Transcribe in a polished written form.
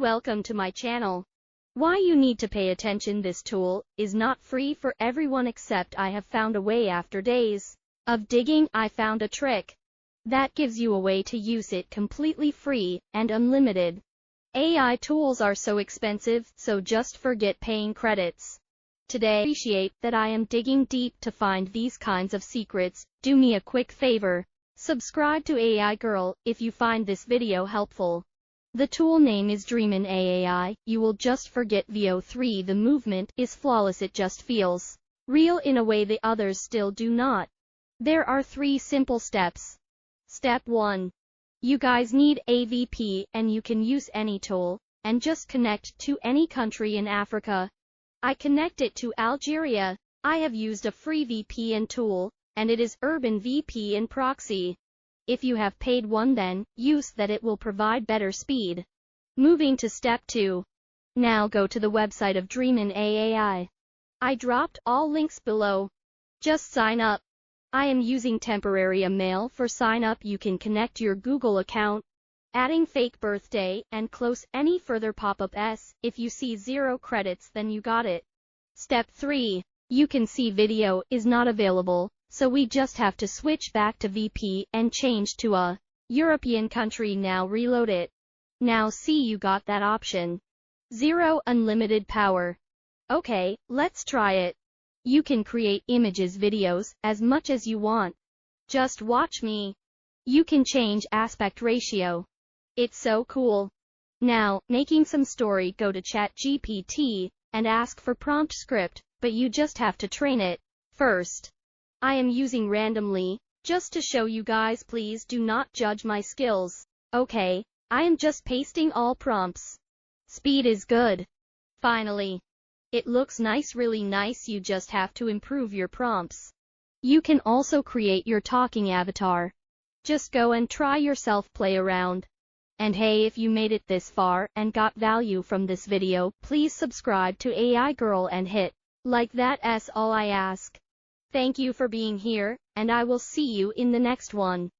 welcome to my channel. Why you need to pay attention. This tool is not free for everyone, except I have found a way. After days of digging, I found a trick that gives you a way to use it completely free and unlimited. AI tools are so expensive, so just forget paying credits. Today, appreciate that I am digging deep to find these kinds of secrets. Do me a quick favor. Subscribe to AI Girl if you find this video helpful. The tool name is Dreamin AI. You will just forget VO3. The movement is flawless. It just feels real in a way the others still do not. There are 3 simple steps. Step 1. You guys need a VPN, and you can use any tool and just connect to any country in Africa. I connect it to Algeria. I have used a free VPN tool, and it is Urban VPN Proxy. If you have paid one, then use that. It will provide better speed. Moving to step 2. Now go to the website of Dreamin AI. I dropped all links below. Just sign up. I am using temporary email for sign up. You can connect your Google account, adding fake birthday, and close any further pop-ups. If you see 0 credits, then you got it. Step 3. You can see video is not available, so we just have to switch back to VP and change to a European country. Now reload it. Now see, you got that option. 0 unlimited power. Okay, let's try it. You can create images, videos, as much as you want. Just watch me. You can change aspect ratio. It's so cool. Now, making some story, go to ChatGPT and ask for prompt script, but you just have to train it first. I am using randomly, just to show you guys. Please do not judge my skills. Okay, I am just pasting all prompts. Speed is good. Finally. It looks nice, really nice. You just have to improve your prompts. You can also create your talking avatar. Just go and try yourself, play around. And hey, if you made it this far and got value from this video, please subscribe to AI Girl and hit like. That's all I ask. Thank you for being here, and I will see you in the next one.